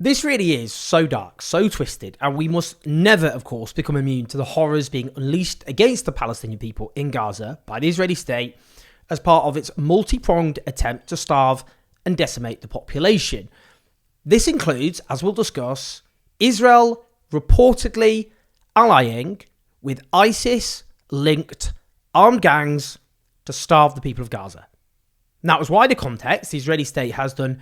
This really is so dark, so twisted, and we must never, of course, become immune to the horrors being unleashed against the Palestinian people in Gaza by the Israeli state as part of its multi-pronged attempt to starve and decimate the population. This includes, as we'll discuss, Israel reportedly allying with ISIS-linked armed gangs to starve the people of Gaza. Now, as wider context, the Israeli state has done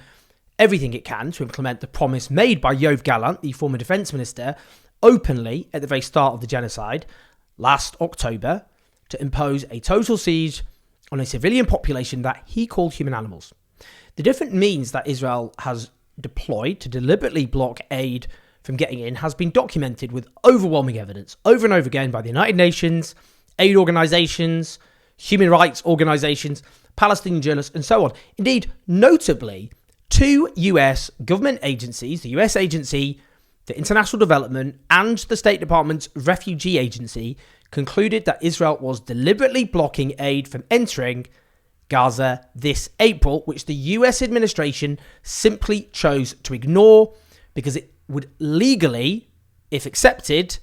everything it can to implement the promise made by Yoav Gallant, the former defence minister, openly at the very start of the genocide last October to impose a total siege on a civilian population that he called human animals. The different means that Israel has deployed to deliberately block aid from getting in has been documented with overwhelming evidence over and over again by the United Nations, aid organisations, human rights organisations, Palestinian journalists, and so on. Indeed, notably, two US government agencies, the US Agency for International Development and the State Department's Refugee Agency, concluded that Israel was deliberately blocking aid from entering Gaza this April, which the US administration simply chose to ignore because it would legally, if accepted,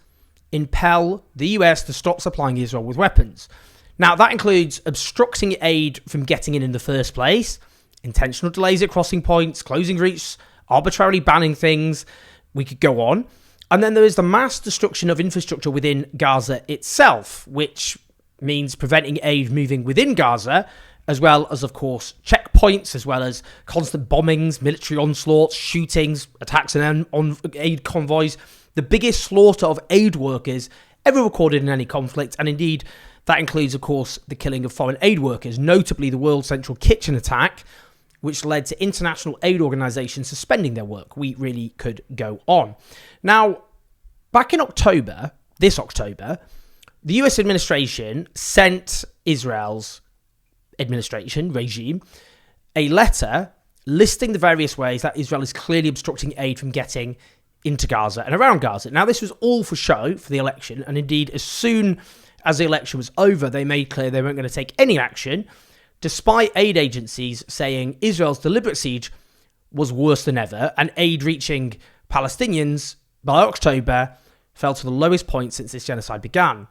impel the US to stop supplying Israel with weapons. Now, that includes obstructing aid from getting in the first place, intentional delays at crossing points, closing routes, arbitrarily banning things. We could go on. And then there is the mass destruction of infrastructure within Gaza itself, which means preventing aid moving within Gaza, as well as, of course, checkpoints, as well as constant bombings, military onslaughts, shootings, attacks on aid convoys, the biggest slaughter of aid workers ever recorded in any conflict. And indeed, that includes, of course, the killing of foreign aid workers, notably the World Central Kitchen attack, which led to international aid organisations suspending their work. We really could go on. Now, back in this October, the US administration sent Israel's regime a letter listing the various ways that Israel is clearly obstructing aid from getting into Gaza and around Gaza. Now, this was all for show for the election, and indeed, as soon as the election was over, they made clear they weren't going to take any action, despite aid agencies saying Israel's deliberate siege was worse than ever, and aid reaching Palestinians by October fell to the lowest point since this genocide began.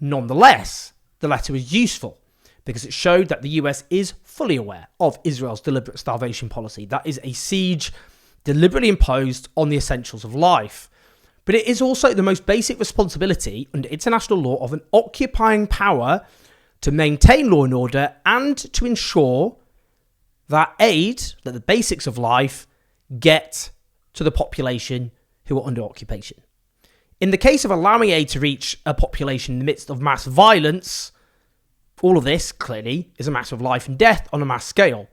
Nonetheless, the letter was useful because it showed that the US is fully aware of Israel's deliberate starvation policy. That is a siege deliberately imposed on the essentials of life. But it is also the most basic responsibility under international law of an occupying power to maintain law and order and to ensure that the basics of life, get to the population who are under occupation. In the case of allowing aid to reach a population in the midst of mass violence, all of this, clearly, is a matter of life and death on a mass scale.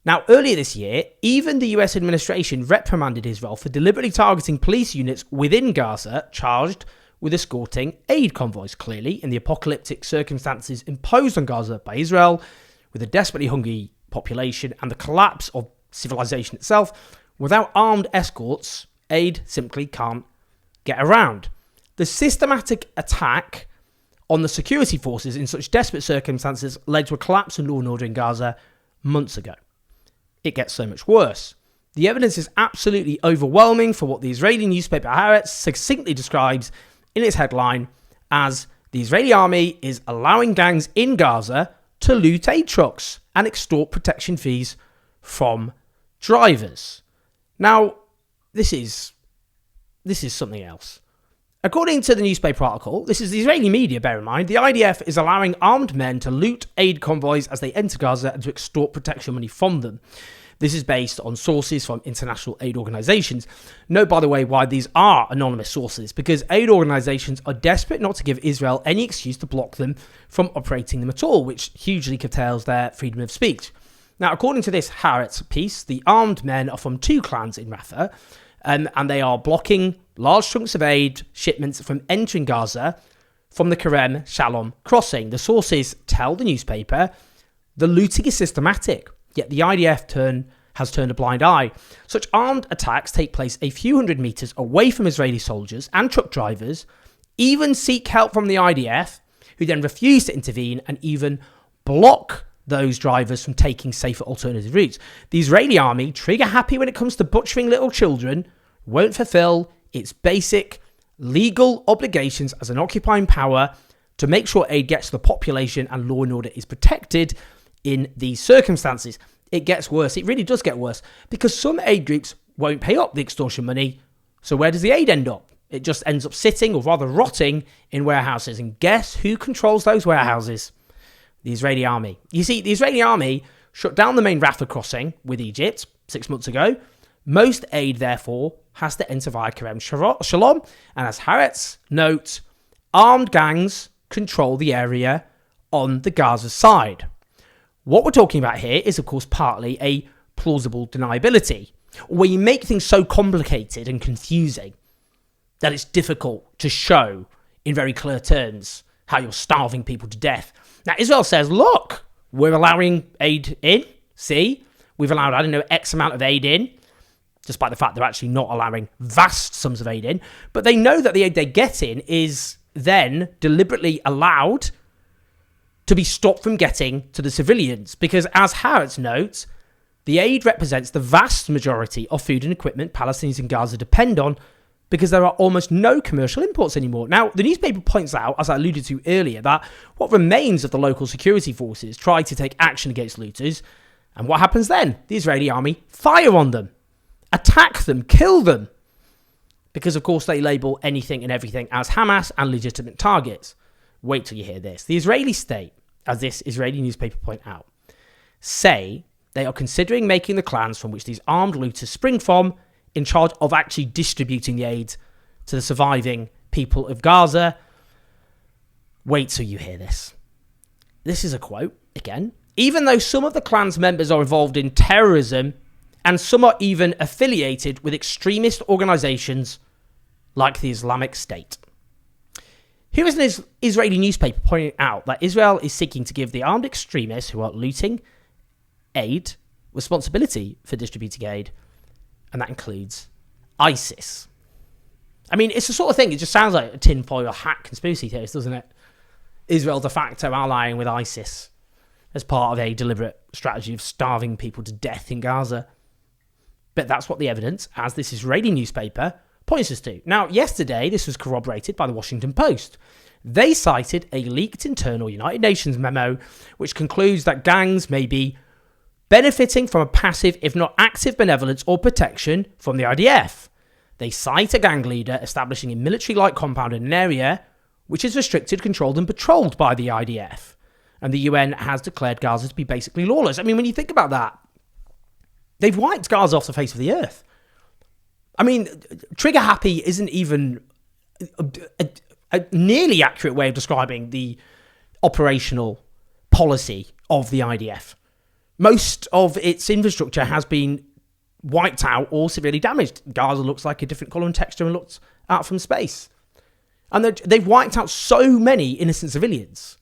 Now, earlier this year, even the US administration reprimanded Israel for deliberately targeting police units within Gaza charged with escorting aid convoys, clearly, in the apocalyptic circumstances imposed on Gaza by Israel, with a desperately hungry population and the collapse of civilization itself. Without armed escorts, aid simply can't get around. The systematic attack on the security forces in such desperate circumstances led to a collapse in law and order in Gaza months ago. It gets so much worse. The evidence is absolutely overwhelming for what the Israeli newspaper Haaretz succinctly describes in its headline as the Israeli army is allowing gangs in Gaza to loot aid trucks and extort protection fees from drivers. Now, this is something else. According to the newspaper article, this is the Israeli media, bear in mind, the IDF is allowing armed men to loot aid convoys as they enter Gaza and to extort protection money from them. This is based on sources from international aid organisations. Note, by the way, why these are anonymous sources, because aid organisations are desperate not to give Israel any excuse to block them from operating them at all, which hugely curtails their freedom of speech. Now, according to this Haaretz piece, the armed men are from two clans in Rafah, and they are blocking large chunks of aid shipments from entering Gaza from the Kerem Shalom crossing. The sources tell the newspaper the looting is systematic, yet the IDF has turned a blind eye. Such armed attacks take place a few hundred meters away from Israeli soldiers and truck drivers, even seek help from the IDF, who then refuse to intervene and even block those drivers from taking safer alternative routes. The Israeli army, trigger happy when it comes to butchering little children, won't fulfill its basic legal obligations as an occupying power to make sure aid gets to the population and law and order is protected in these circumstances. It gets worse. It really does get worse because some aid groups won't pay up the extortion money. So where does the aid end up? It just ends up sitting, or rather rotting, in warehouses. And guess who controls those warehouses? The Israeli army. You see, the Israeli army shut down the main Rafah crossing with Egypt 6 months ago. Most aid, therefore, has to enter via Kerem Shalom. And as Haaretz notes, armed gangs control the area on the Gaza side. What we're talking about here is, of course, partly a plausible deniability, where you make things so complicated and confusing that it's difficult to show in very clear terms how you're starving people to death. Now, Israel says, look, we're allowing aid in. See, we've allowed, X amount of aid in, despite the fact they're actually not allowing vast sums of aid in. But they know that the aid they get in is then deliberately allowed to be stopped from getting to the civilians. Because as Haaretz notes, the aid represents the vast majority of food and equipment Palestinians in Gaza depend on, because there are almost no commercial imports anymore. Now, the newspaper points out, as I alluded to earlier, that what remains of the local security forces try to take action against looters. And what happens then? The Israeli army fire on them, attack them, kill them. Because, of course, they label anything and everything as Hamas and legitimate targets. Wait till you hear this. The Israeli state, as this Israeli newspaper point out, say they are considering making the clans from which these armed looters spring from in charge of actually distributing the aid to the surviving people of Gaza. Wait till you hear this. This is a quote, again. Even though some of the clan's members are involved in terrorism and some are even affiliated with extremist organisations like the Islamic State. Here is an Israeli newspaper pointing out that Israel is seeking to give the armed extremists who are looting aid responsibility for distributing aid, and that includes ISIS. I mean, it's the sort of thing, it just sounds like a tinfoil hat conspiracy theorist, doesn't it? Israel de facto allying with ISIS as part of a deliberate strategy of starving people to death in Gaza. But that's what the evidence, as this Israeli newspaper, points us to. Now, yesterday, this was corroborated by the Washington Post. They cited a leaked internal United Nations memo which concludes that gangs may be benefiting from a passive, if not active, benevolence or protection from the IDF. They cite a gang leader establishing a military-like compound in an area which is restricted, controlled and patrolled by the IDF. And the UN has declared Gaza to be basically lawless. I mean, when you think about that, they've wiped Gaza off the face of the earth. I mean, trigger happy isn't even a nearly accurate way of describing the operational policy of the IDF. Most of its infrastructure has been wiped out or severely damaged. Gaza looks like a different colour and texture and looks out from space. And they've wiped out so many innocent civilians.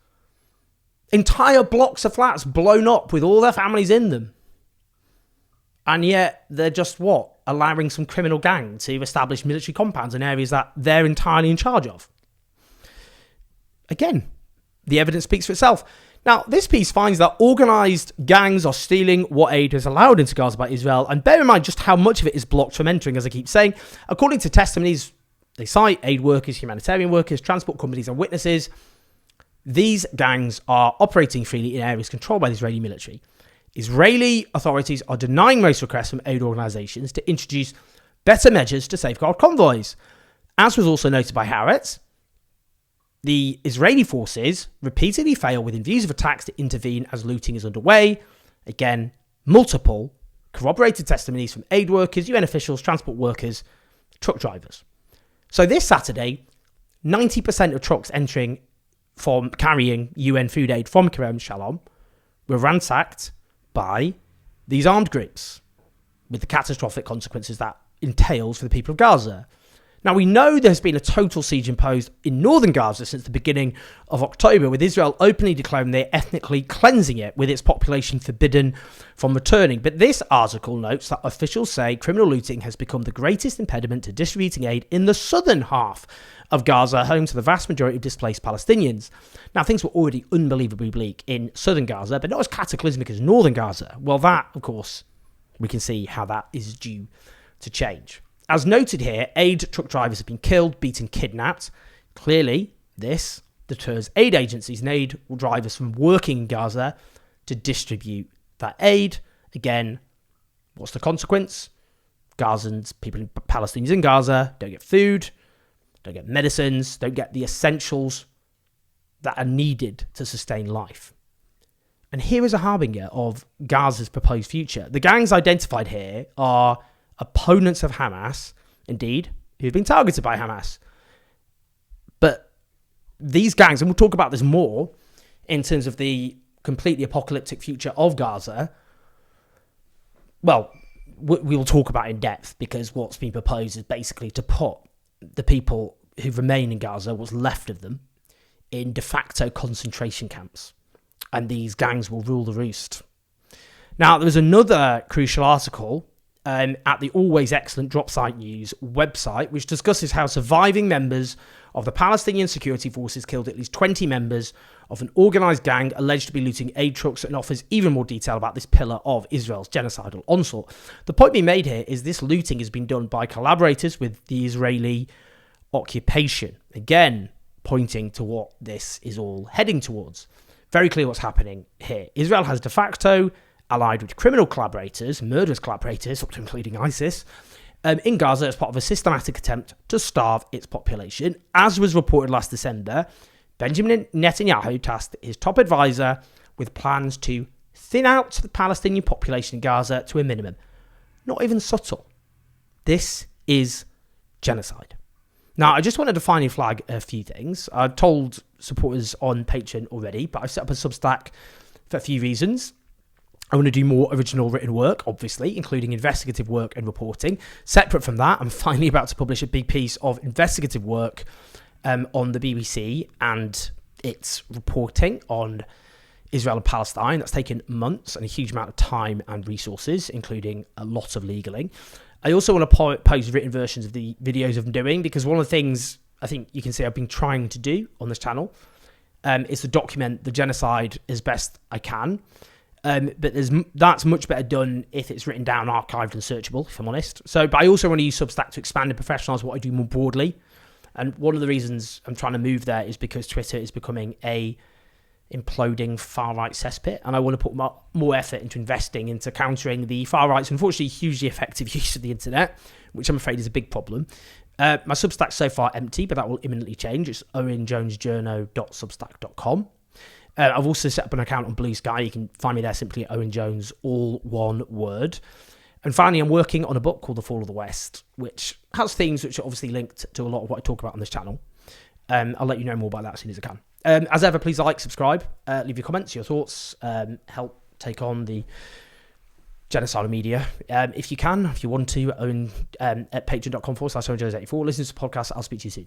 Entire blocks of flats blown up with all their families in them. And yet they're just allowing some criminal gang to establish military compounds in areas that they're entirely in charge of. Again, the evidence speaks for itself. Now, this piece finds that organised gangs are stealing what aid is allowed into Gaza by Israel, and bear in mind just how much of it is blocked from entering, as I keep saying. According to testimonies, they cite aid workers, humanitarian workers, transport companies and witnesses. These gangs are operating freely in areas controlled by the Israeli military. Israeli authorities are denying most requests from aid organisations to introduce better measures to safeguard convoys. As was also noted by Haaretz, the Israeli forces repeatedly fail within views of attacks to intervene as looting is underway. Again, multiple corroborated testimonies from aid workers, UN officials, transport workers, truck drivers. So this Saturday, 90% of trucks entering from carrying UN food aid from Kerem Shalom were ransacked by these armed groups, with the catastrophic consequences that entails for the people of Gaza. Now, we know there's been a total siege imposed in northern Gaza since the beginning of October, with Israel openly declaring they're ethnically cleansing it, with its population forbidden from returning. But this article notes that officials say criminal looting has become the greatest impediment to distributing aid in the southern half of Gaza, home to the vast majority of displaced Palestinians. Now, things were already unbelievably bleak in southern Gaza, but not as cataclysmic as northern Gaza. Well, that, of course, we can see how that is due to change. As noted here, aid truck drivers have been killed, beaten, kidnapped. Clearly, this deters aid agencies and aid drivers from working in Gaza to distribute that aid. Again, what's the consequence? Gazans, Palestinians in Gaza, don't get food, don't get medicines, don't get the essentials that are needed to sustain life. And here is a harbinger of Gaza's proposed future. The gangs identified here are opponents of Hamas, indeed, who've been targeted by Hamas. But these gangs, and we'll talk about this more in terms of the completely apocalyptic future of Gaza, well, we will talk about in depth, because what's been proposed is basically to put the people who remain in Gaza, what's left of them, in de facto concentration camps. And these gangs will rule the roost. Now, there was another crucial article at the always excellent Dropsite News website, which discusses how surviving members of the Palestinian security forces killed at least 20 members of an organised gang alleged to be looting aid trucks, and offers even more detail about this pillar of Israel's genocidal onslaught. The point being made here is this looting has been done by collaborators with the Israeli occupation. Again, pointing to what this is all heading towards. Very clear what's happening here. Israel has de facto allied with criminal collaborators, murderous collaborators, including ISIS, in Gaza as part of a systematic attempt to starve its population. As was reported last December, Benjamin Netanyahu tasked his top advisor with plans to thin out the Palestinian population in Gaza to a minimum. Not even subtle. This is genocide. Now, I just wanted to finally flag a few things. I've told supporters on Patreon already, but I've set up a Substack for a few reasons. I want to do more original written work, obviously, including investigative work and reporting. Separate from that, I'm finally about to publish a big piece of investigative work on the BBC and its reporting on Israel and Palestine. That's taken months and a huge amount of time and resources, including a lot of legaling. I also want to post written versions of the videos I'm doing, because one of the things I think you can see I've been trying to do on this channel is to document the genocide as best I can. But that's much better done if it's written down, archived and searchable, if I'm honest. But I also want to use Substack to expand and professionalise what I do more broadly. And one of the reasons I'm trying to move there is because Twitter is becoming a imploding far-right cesspit, and I want to put more effort into investing into countering the far-right's unfortunately hugely effective use of the internet, which I'm afraid is a big problem. My Substack's so far empty, but that will imminently change. It's owenjonesjourno.substack.com. I've also set up an account on Blue Sky. You can find me there simply at Owen Jones, all one word. And finally, I'm working on a book called The Fall of the West, which has themes which are obviously linked to a lot of what I talk about on this channel. I'll let you know more about that as soon as I can. As ever, please like, subscribe, leave your comments, your thoughts, help take on the genocidal media. If you can, if you want to, Owen at patreon.com/OwenJones84. Listen to the podcast. I'll speak to you soon.